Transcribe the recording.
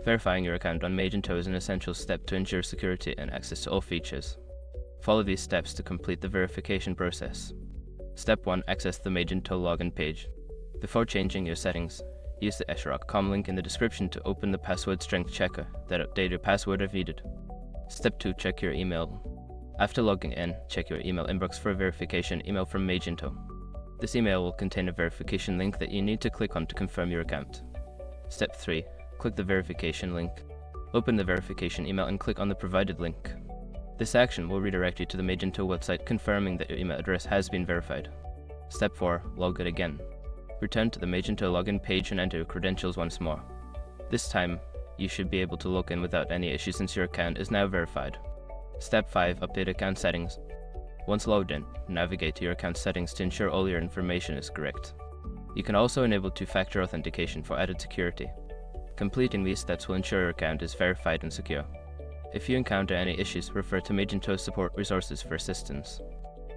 Verifying your account on Magento is an essential step to ensure security and access to all features. Follow these steps to complete the verification process. Step 1. Access the Magento login page. Before changing your settings, use the escher.com link in the description to open the password strength checker that update your password if needed. Step 2. Check your email. After logging in, check your email inbox for a verification email from Magento. This email will contain a verification link that you need to click on to confirm your account. Step 3. Click the verification link. Open the verification email and click on the provided link. This action will redirect you to the Magento website confirming that your email address has been verified. Step 4. Log in again. Return to the Magento login page and enter your credentials once more. This time, you should be able to log in without any issues since your account is now verified. Step 5. Update account settings. Once logged in, navigate to your account settings to ensure all your information is correct. You can also enable two-factor authentication for added security. Completing these steps will ensure your account is verified and secure. If you encounter any issues, refer to Magento support resources for assistance.